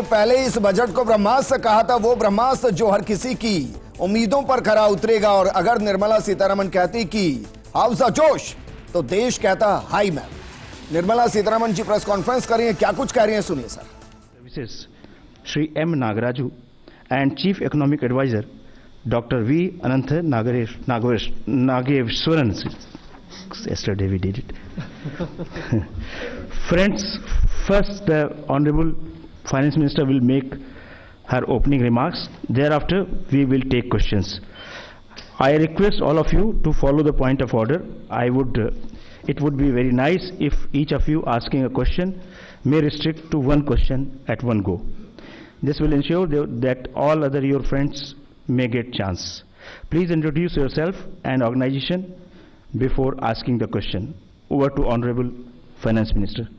पहले इस बजट को ब्रह्मास्त्र कहा था, वो ब्रह्मास्त्र जो हर किसी की उम्मीदों पर खरा उतरेगा। और अगर निर्मला सीतारमण कहती कि हाउस ऑफ जोश, तो देश कहता hi ma'am. Nirmala Sitharaman ji press conference कर रही हैं, क्या कुछ कह रही हैं, सुनिए sir. Services Shri M Nagaraju and chief economic adviser doctor V Anantha Nageswaran. Yesterday we did it. Friends, first the Honorable Finance Minister will make her opening remarks. Thereafter, we will take questions. I request all of you to follow the point of order. It would be very nice if each of you asking a question may restrict to one question at one go. This will ensure that all other your friends may get chance. Please introduce yourself and organization before asking the question. Over to Honorable Finance Minister.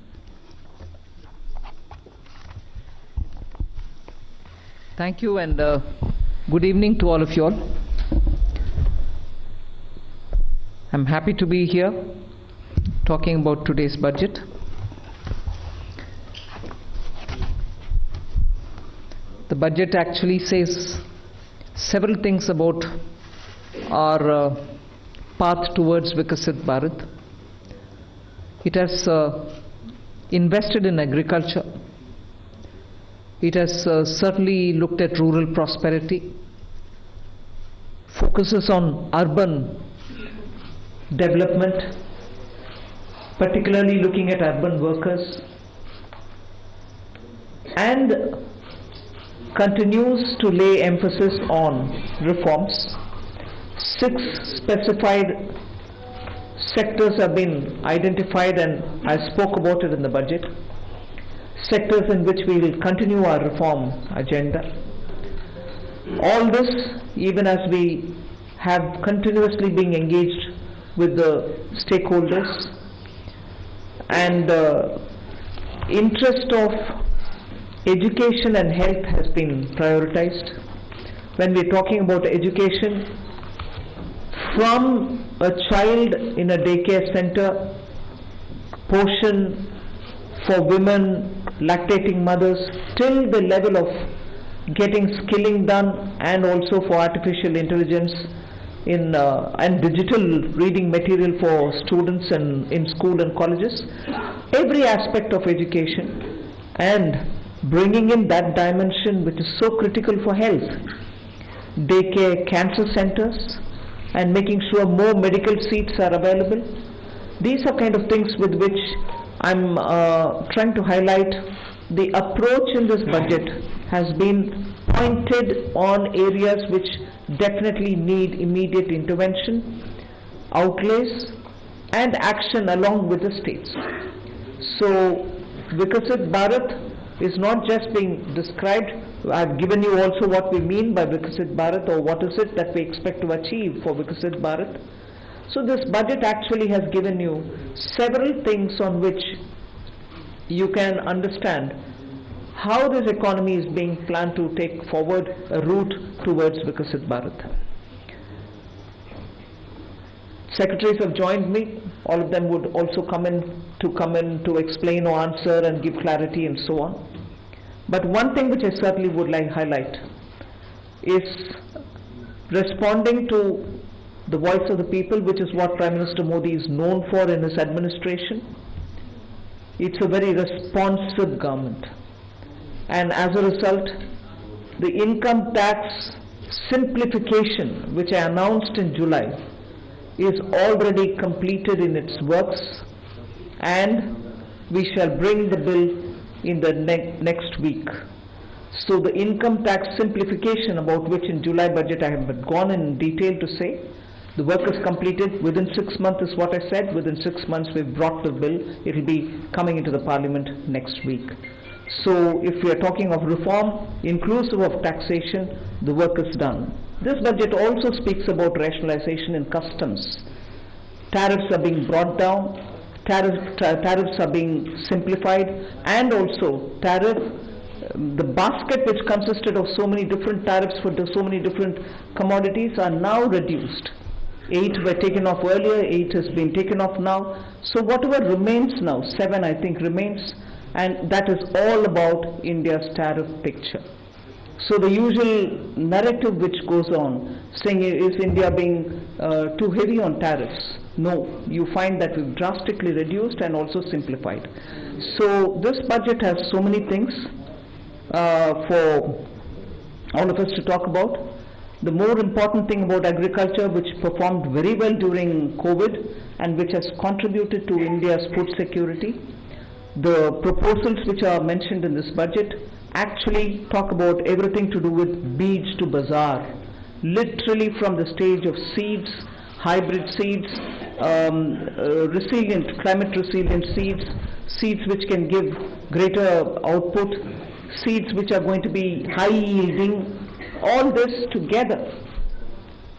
Thank you and good evening to all of you all. I'm happy to be here talking about today's budget. The budget actually says several things about our path towards Vikasit Bharat. It has invested in agriculture. It has certainly looked at rural prosperity, focuses on urban development, particularly looking at urban workers, and continues to lay emphasis on reforms. 6 specified sectors have been identified, and I spoke about it in the budget. Sectors in which we will continue our reform agenda. All this, even as we have continuously been engaged with the stakeholders, and the interest of education and health has been prioritized. When we're talking about education, from a child in a daycare center, portion for women, lactating mothers, till the level of getting skilling done, and also for artificial intelligence and digital reading material for students in school and colleges. Every aspect of education, and bringing in that dimension which is so critical for health. Daycare, cancer centers, and making sure more medical seats are available. These are kind of things with which I'm trying to highlight. The approach in this budget has been pointed on areas which definitely need immediate intervention, outlays, and action along with the states. So Vikasit Bharat is not just being described. I've given you also what we mean by Vikasit Bharat, or what is it that we expect to achieve for Vikasit Bharat. So this budget actually has given you several things on which you can understand how this economy is being planned to take forward a route towards Vikasit Bharat. Secretaries have joined me. All of them would also come in to explain or answer and give clarity and so on. But one thing which I certainly would like to highlight is responding to the voice of the people, which is what Prime Minister Modi is known for in his administration. It's a very responsive government, and as a result, the income tax simplification, which I announced in July, is already completed in its works, and we shall bring the bill in the next week. So the income tax simplification, about which in July budget I have gone in detail to say, the work is completed within 6 months is what I said. Within 6 months we've brought the bill. It will be coming into the parliament next week. So if we are talking of reform inclusive of taxation, the work is done. This budget also speaks about rationalization in customs. Tariffs are being brought down, tariffs are being simplified, and also the basket which consisted of so many different tariffs for so many different commodities are now reduced. 8 were taken off earlier, 8 has been taken off now. So whatever remains now, 7 I think remains, and that is all about India's tariff picture. So the usual narrative which goes on, saying is India being too heavy on tariffs? No, you find that we've drastically reduced and also simplified. So this budget has so many things for all of us to talk about. The more important thing about agriculture, which performed very well during COVID and which has contributed to India's food security, the proposals which are mentioned in this budget actually talk about everything to do with beads to bazaar, literally from the stage of seeds, hybrid seeds, resilient, climate resilient seeds, seeds which can give greater output, seeds which are going to be high yielding, all this together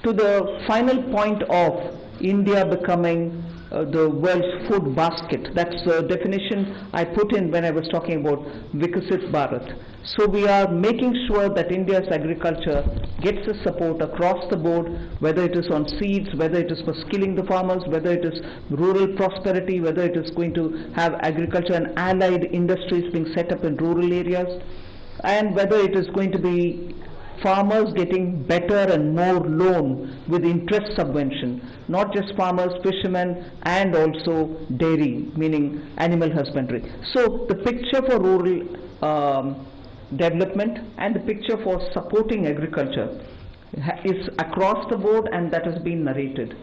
to the final point of India becoming the world's food basket. That's the definition I put in when I was talking about Vikasit Bharat. So we are making sure that India's agriculture gets the support across the board, whether it is on seeds, whether it is for skilling the farmers, whether it is rural prosperity, whether it is going to have agriculture and allied industries being set up in rural areas, and whether it is going to be farmers getting better and more loan with interest subvention, not just farmers, fishermen, and also dairy, meaning animal husbandry. So the picture for rural development and the picture for supporting agriculture is across the board, and that has been narrated.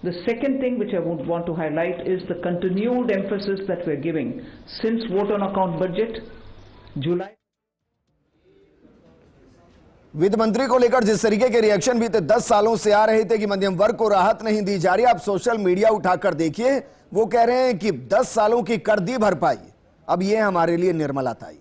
The second thing which I would want to highlight is the continued emphasis that we're giving since vote on account budget, July. वित्त मंत्री को लेकर जिस तरीके के reaction बीते 10 सालों से आ रहे थे कि मध्यम वर्ग को राहत नहीं दी जा रही, आप सोशल मीडिया उठाकर देखिए, वो कह रहे हैं कि 10 सालों की कर दी भरपाई, अब ये हमारे लिए निर्मला ताई।